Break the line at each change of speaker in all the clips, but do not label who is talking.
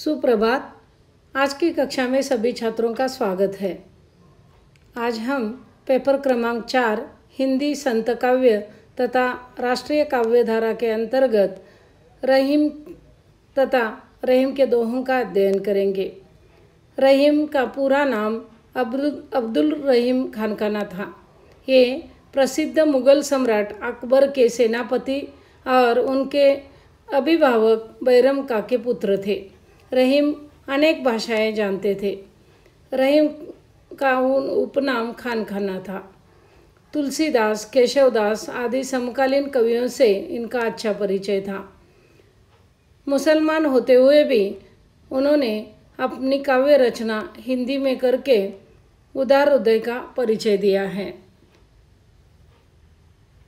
सुप्रभात। आज की कक्षा में सभी छात्रों का स्वागत है। आज हम पेपर क्रमांक 4 हिंदी संत काव्य तथा राष्ट्रीय काव्य धारा के अंतर्गत रहीम तथा रहीम के दोहों का अध्ययन करेंगे। रहीम का पूरा नाम अब्दुल रहीम खानकाना था। ये प्रसिद्ध मुगल सम्राट अकबर के सेनापति और उनके अभिभावक बैरम का के पुत्र थे। रहीम अनेक भाषाएं जानते थे। रहीम का उपनाम खानखाना था। तुलसीदास, केशवदास आदि समकालीन कवियों से इनका अच्छा परिचय था। मुसलमान होते हुए भी उन्होंने अपनी काव्य रचना हिंदी में करके उदार हृदय का परिचय दिया है।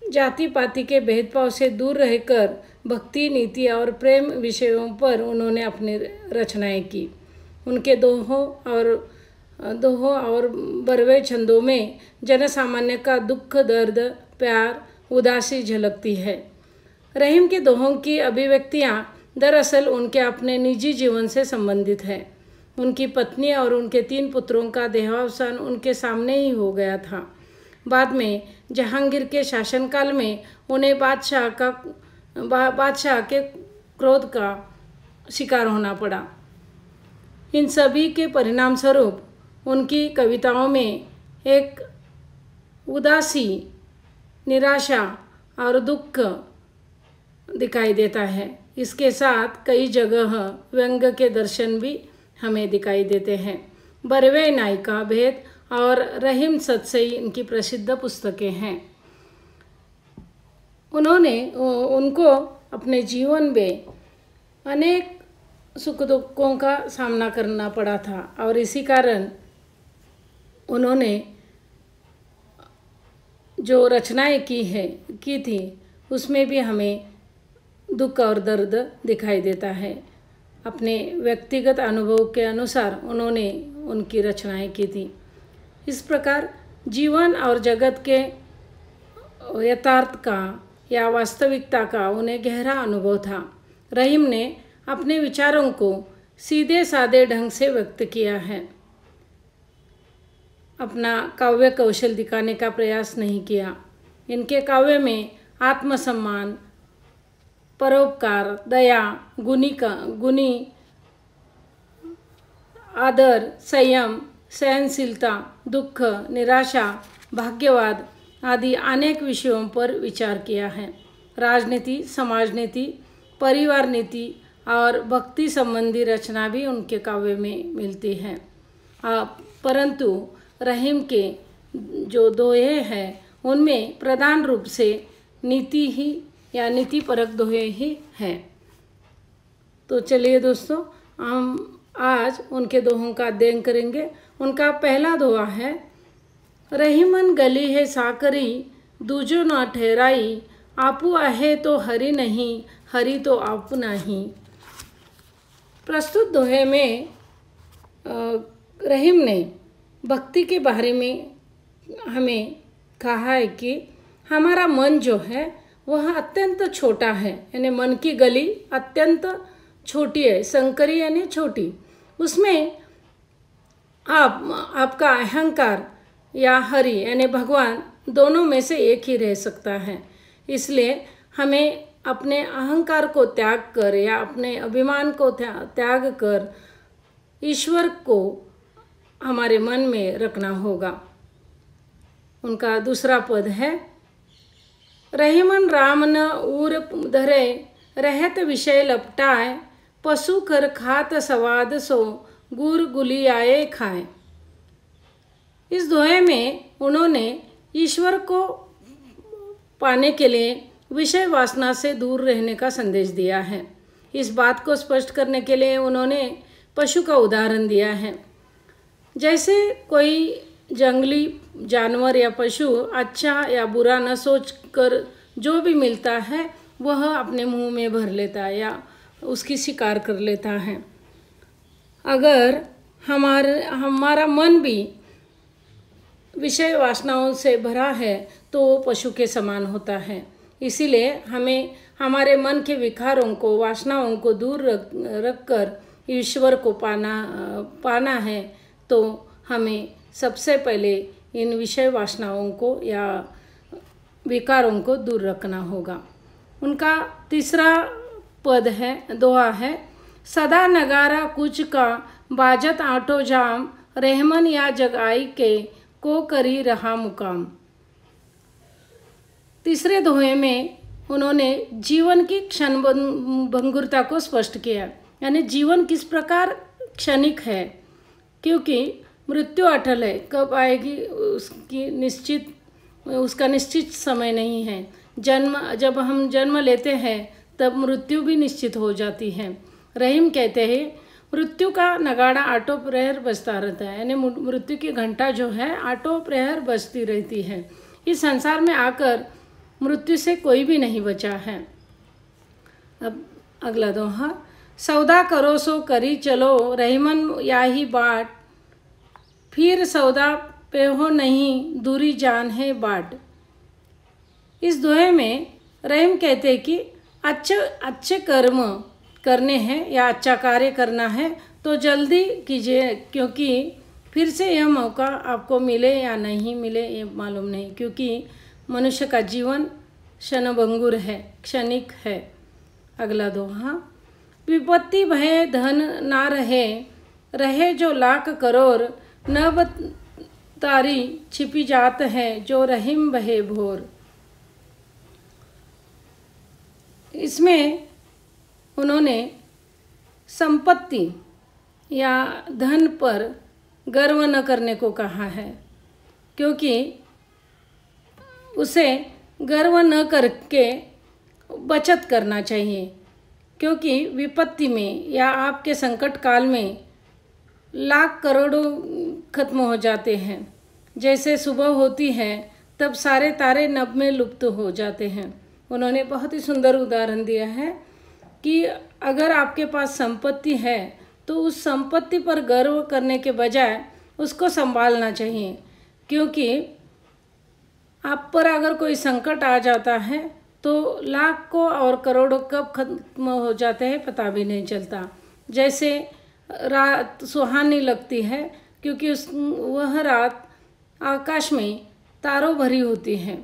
जाति पाति के भेदभाव से दूर रहकर भक्ति, नीति और प्रेम विषयों पर उन्होंने अपनी रचनाएं की। उनके दोहों और बरवे छंदों में जनसामान्य का दुख, दर्द, प्यार, उदासी झलकती है। रहीम के दोहों की अभिव्यक्तियां दरअसल उनके अपने निजी जीवन से संबंधित है। उनकी पत्नी और उनके 3 पुत्रों का देहावसान उनके सामने ही हो गया था। बाद में जहांगीर के शासनकाल में उन्हें बादशाह के क्रोध का शिकार होना पड़ा। इन सभी के परिणाम स्वरूप उनकी कविताओं में एक उदासी, निराशा और दुख दिखाई देता है। इसके साथ कई जगह व्यंग के दर्शन भी हमें दिखाई देते हैं। बरवे नायिका भेद और रहीम सतसई इनकी प्रसिद्ध पुस्तकें हैं। उनको अपने जीवन में अनेक सुख दुखों का सामना करना पड़ा था और इसी कारण उन्होंने जो रचनाएं की थी उसमें भी हमें दुख और दर्द दिखाई देता है। अपने व्यक्तिगत अनुभव के अनुसार उन्होंने उनकी रचनाएं की थी। इस प्रकार जीवन और जगत के यथार्थ का या वास्तविकता का उन्हें गहरा अनुभव था। रहीम ने अपने विचारों को सीधे साधे ढंग से व्यक्त किया है। अपना काव्य कौशल दिखाने का प्रयास नहीं किया। इनके काव्य में आत्मसम्मान, परोपकार, दया, गुणी, आदर, संयम, सहनशीलता, दुख, निराशा, भाग्यवाद आदि अनेक विषयों पर विचार किया है। राजनीति, समाज नीति, परिवार नीति और भक्ति संबंधी रचना भी उनके काव्य में मिलती है। परंतु रहीम के जो दोहे हैं उनमें प्रधान रूप से नीति ही या नीतिपरक दोहे ही हैं। तो चलिए दोस्तों, हम आज उनके दोहों का अध्ययन करेंगे। उनका पहला दोहा है, रहीमन गली है साकरी, दूजो ना ठहराई, आपू आहे तो हरि नहीं, हरि तो आपू नहीं। प्रस्तुत दोहे में रहीम ने भक्ति के बारे में हमें कहा है कि हमारा मन जो है वह अत्यंत छोटा है, यानी मन की गली अत्यंत छोटी है, संकरी यानी छोटी। उसमें आपका अहंकार या हरि यानी भगवान दोनों में से एक ही रह सकता है। इसलिए हमें अपने अहंकार को त्याग कर या अपने अभिमान को त्याग कर ईश्वर को हमारे मन में रखना होगा। उनका दूसरा पद है, रहीमन राम न उर धरे, रहत विषय लपटाए, पशु कर खात सवाद सो, गुर गुलियाए खाए। इस दोहे में उन्होंने ईश्वर को पाने के लिए विषय वासना से दूर रहने का संदेश दिया है। इस बात को स्पष्ट करने के लिए उन्होंने पशु का उदाहरण दिया है। जैसे कोई जंगली जानवर या पशु अच्छा या बुरा न सोचकर जो भी मिलता है वह अपने मुंह में भर लेता है या उसकी शिकार कर लेता है। अगर हमारा मन भी विषय वासनाओं से भरा है तो वो पशु के समान होता है। इसीलिए हमें हमारे मन के विकारों को, वासनाओं को दूर रखकर ईश्वर को पाना है तो हमें सबसे पहले इन विषय वासनाओं को या विकारों को दूर रखना होगा। उनका तीसरा पद है, दोहा है, सदा नगारा कुछ का बाजत आटो जाम, रहमन या जगाई के को करी रहा मुकाम। तीसरे दोहे में उन्होंने जीवन की क्षण भंगुरता को स्पष्ट किया, यानी जीवन किस प्रकार क्षणिक है, क्योंकि मृत्यु अटल है, कब आएगी उसका निश्चित समय नहीं है। जब हम जन्म लेते हैं तब मृत्यु भी निश्चित हो जाती है। रहीम कहते हैं मृत्यु का नगाड़ा आठों प्रहर बजता रहता है, यानी मृत्यु की घंटा जो है आठों प्रहर बजती रहती है। इस संसार में आकर मृत्यु से कोई भी नहीं बचा है। अब अगला दोहा, सौदा करो सो करी चलो, रहीमन याही बाट, फिर सौदा पे हो नहीं दूरी जान है बाट। इस दोहे में रहीम कहते हैं कि अच्छे कर्म करने हैं या अच्छा कार्य करना है तो जल्दी कीजिए, क्योंकि फिर से यह मौका आपको मिले या नहीं मिले ये मालूम नहीं, क्योंकि मनुष्य का जीवन क्षणभंगुर है, क्षणिक है। अगला दोहा, विपत्ति भय धन ना रहे जो लाख करोड़, न तारी छिपी जात है जो रहीम बहे भोर। इसमें उन्होंने संपत्ति या धन पर गर्व न करने को कहा है, क्योंकि उसे गर्व न करके बचत करना चाहिए, क्योंकि विपत्ति में या आपके संकट काल में लाख करोड़ों खत्म हो जाते हैं। जैसे सुबह होती है तब सारे तारे नभ में लुप्त हो जाते हैं। उन्होंने बहुत ही सुंदर उदाहरण दिया है कि अगर आपके पास संपत्ति है तो उस संपत्ति पर गर्व करने के बजाय उसको संभालना चाहिए, क्योंकि आप पर अगर कोई संकट आ जाता है तो लाखों और करोड़ों कब खत्म हो जाते हैं पता भी नहीं चलता। जैसे रात सुहानी लगती है क्योंकि वह रात आकाश में तारों भरी होती है,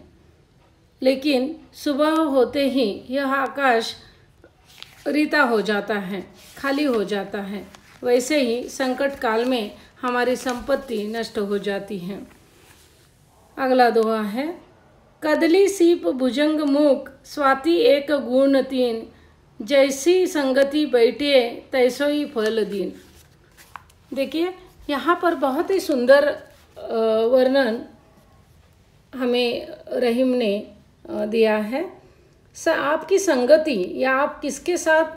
लेकिन सुबह होते ही यह आकाश रीता हो जाता है, खाली हो जाता है। वैसे ही संकट काल में हमारी संपत्ति नष्ट हो जाती है। अगला दोहा है, कदली सीप भुजंग मूक, स्वाति एक गुण तीन, जैसी संगति बैठे तैसोई फल दीन। देखिए यहाँ पर बहुत ही सुंदर वर्णन हमें रहीम ने दिया है। आपकी संगति या आप किसके साथ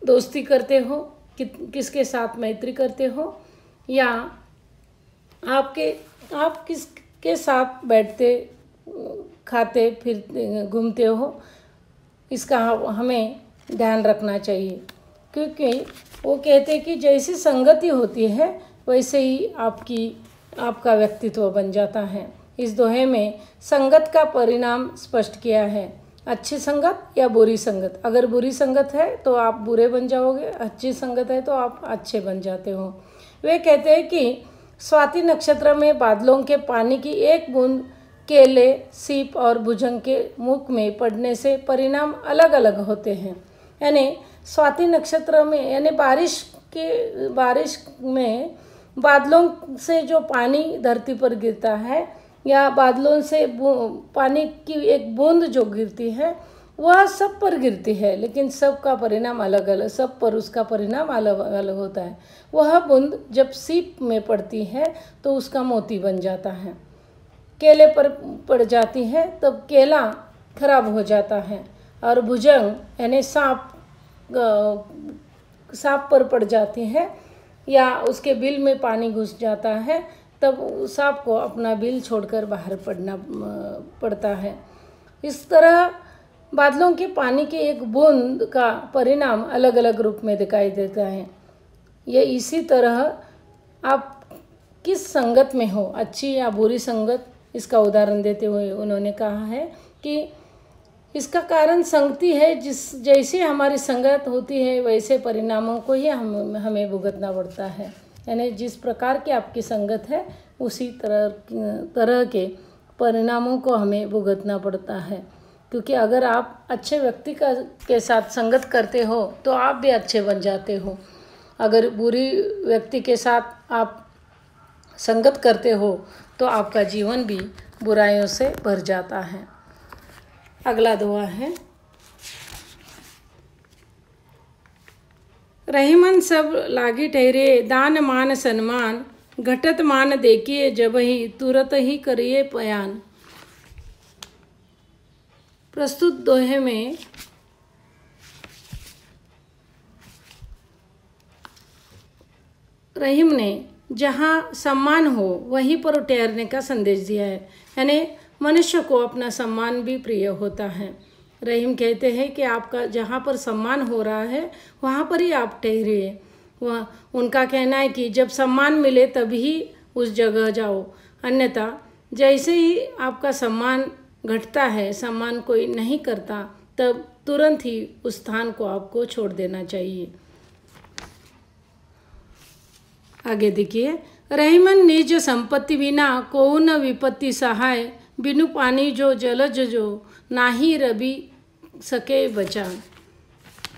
दोस्ती करते हो, किसके साथ मैत्री करते हो, या आप किसके साथ बैठते खाते फिर घूमते हो, इसका हमें ध्यान रखना चाहिए। क्योंकि वो कहते हैं कि जैसी संगति होती है वैसे ही आपका व्यक्तित्व बन जाता है। इस दोहे में संगत का परिणाम स्पष्ट किया है, अच्छी संगत या बुरी संगत। अगर बुरी संगत है तो आप बुरे बन जाओगे, अच्छी संगत है तो आप अच्छे बन जाते हो। वे कहते हैं कि स्वाति नक्षत्र में बादलों के पानी की एक बूंद केले, सीप और भुजंग के मुख में पड़ने से परिणाम अलग अलग होते हैं। यानी स्वाति नक्षत्र में यानी बारिश में बादलों से जो पानी धरती पर गिरता है या बादलों से पानी की एक बूंद जो गिरती है वह सब पर गिरती है, लेकिन सब का परिणाम अलग अलग, सब पर उसका परिणाम अलग अलग होता है। वह बूंद जब सीप में पड़ती है तो उसका मोती बन जाता है, केले पर पड़ जाती है तब केला खराब हो जाता है, और भुजंग यानी सांप पर पड़ जाती है या उसके बिल में पानी घुस जाता है तब सांप को अपना बिल छोड़कर बाहर पड़ना पड़ता है। इस तरह बादलों के पानी के एक बूंद का परिणाम अलग अलग रूप में दिखाई देता है। ये इसी तरह आप किस संगत में हो, अच्छी या बुरी संगत, इसका उदाहरण देते हुए उन्होंने कहा है कि इसका कारण संगति है। जैसे हमारी संगत होती है वैसे परिणामों को ही हमें भुगतना पड़ता है। यानी जिस प्रकार की आपकी संगत है उसी तरह के परिणामों को हमें भुगतना पड़ता है। क्योंकि अगर आप अच्छे व्यक्ति के साथ संगत करते हो तो आप भी अच्छे बन जाते हो। अगर बुरी व्यक्ति के साथ आप संगत करते हो तो आपका जीवन भी बुराइयों से भर जाता है। अगला दुआ है, रहीमन सब लागी ठहरे दान मान सन्मान, घटत मान देखिए जब ही तुरत ही करिए पयान। प्रस्तुत दोहे में रहीम ने जहाँ सम्मान हो वहीं पर ठहरने का संदेश दिया है। यानी मनुष्य को अपना सम्मान भी प्रिय होता है। रहीम कहते हैं कि आपका जहाँ पर सम्मान हो रहा है वहाँ पर ही आप ठहरिए। वह उनका कहना है कि जब सम्मान मिले तभी उस जगह जाओ, अन्यथा जैसे ही आपका सम्मान घटता है, सम्मान कोई नहीं करता, तब तुरंत ही उस स्थान को आपको छोड़ देना चाहिए। आगे देखिए, रहीमन निज संपत्ति बिना कोउ न विपत्ति सहाय, बिनु पानी जो जलज जो नाही रबी सके बचान।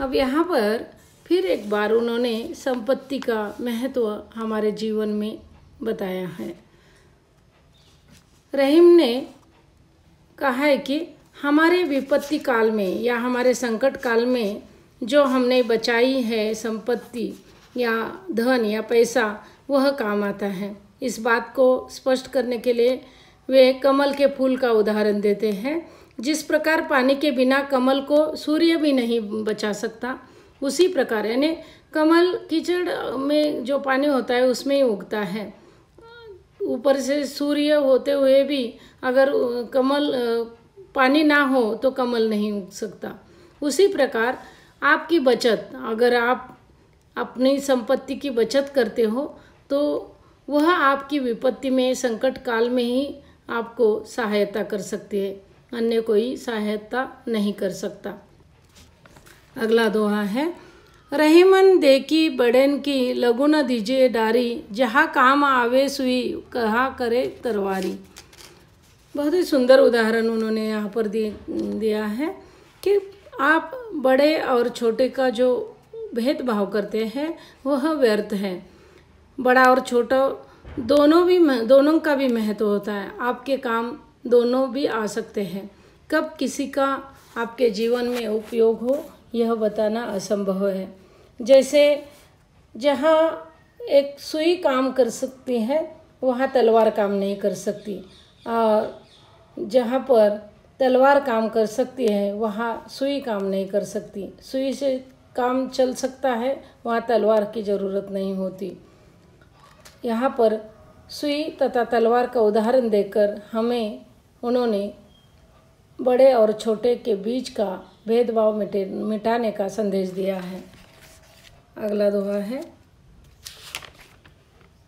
अब यहाँ पर फिर एक बार उन्होंने संपत्ति का महत्व हमारे जीवन में बताया है। रहीम ने कहा है कि हमारे विपत्ति काल में या हमारे संकट काल में जो हमने बचाई है संपत्ति या धन या पैसा, वह काम आता है। इस बात को स्पष्ट करने के लिए वे कमल के फूल का उदाहरण देते हैं। जिस प्रकार पानी के बिना कमल को सूर्य भी नहीं बचा सकता, उसी प्रकार यानी कमल कीचड़ में जो पानी होता है उसमें ही उगता है। ऊपर से सूर्य होते हुए भी अगर कमल पानी ना हो तो कमल नहीं उग सकता। उसी प्रकार आपकी बचत, अगर आप अपनी संपत्ति की बचत करते हो तो वह आपकी विपत्ति में, संकट काल में ही आपको सहायता कर सकती है, अन्य कोई सहायता नहीं कर सकता। अगला दोहा है, रहीमन देखी बड़न की लगु न दीजिए डारी, जहाँ काम आवे सुई कहा करे तरवारी। बहुत ही सुंदर उदाहरण उन्होंने यहाँ पर दिया है कि आप बड़े और छोटे का जो भेदभाव करते हैं वह व्यर्थ है। बड़ा और छोटा दोनों का भी महत्व होता है। आपके काम दोनों भी आ सकते हैं। कब किसी का आपके जीवन में उपयोग हो यह बताना असंभव है। जैसे जहाँ एक सुई काम कर सकती है वहाँ तलवार काम नहीं कर सकती, और जहाँ पर तलवार काम कर सकती है वहाँ सुई काम नहीं कर सकती। सुई से काम चल सकता है, वहाँ तलवार की ज़रूरत नहीं होती। यहाँ पर सुई तथा तलवार का उदाहरण देकर हमें उन्होंने बड़े और छोटे के बीच का भेदभाव मिटाने का संदेश दिया है। अगला दोहा है,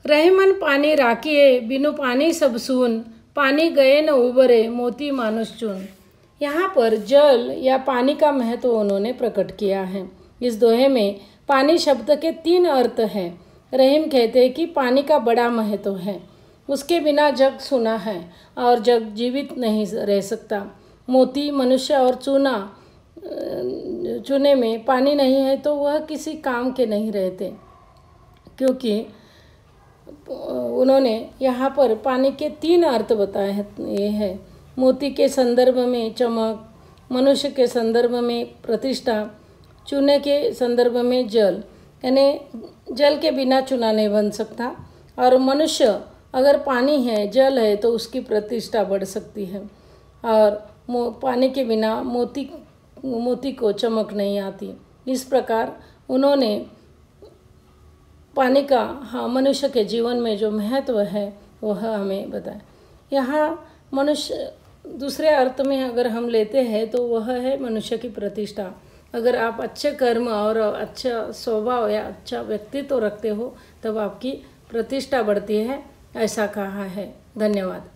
रहीमन पानी राखिए बिनु पानी सब सून, पानी गए न उबरे मोती मानुष चुन। यहाँ पर जल या पानी का महत्व उन्होंने प्रकट किया है। इस दोहे में पानी शब्द के 3 अर्थ हैं। रहीम कहते हैं कि पानी का बड़ा महत्व है, उसके बिना जग सूना है और जग जीवित नहीं रह सकता। मोती मनुष्य और चूने में पानी नहीं है तो वह किसी काम के नहीं रहते, क्योंकि उन्होंने यहाँ पर पानी के 3 अर्थ बताए हैं। मोती के संदर्भ में चमक, मनुष्य के संदर्भ में प्रतिष्ठा, चूने के संदर्भ में जल, यानी जल के बिना चूना नहीं बन सकता। और मनुष्य अगर पानी है, जल है तो उसकी प्रतिष्ठा बढ़ सकती है। और पानी के बिना मोती को चमक नहीं आती। इस प्रकार उन्होंने पानी का मनुष्य के जीवन में जो महत्व है वह हमें बताया। यहाँ मनुष्य दूसरे अर्थ में अगर हम लेते हैं तो वह है मनुष्य की प्रतिष्ठा। अगर आप अच्छे कर्म और अच्छा स्वभाव या अच्छा व्यक्तित्व रखते हो तब आपकी प्रतिष्ठा बढ़ती है, ऐसा कहा है। धन्यवाद।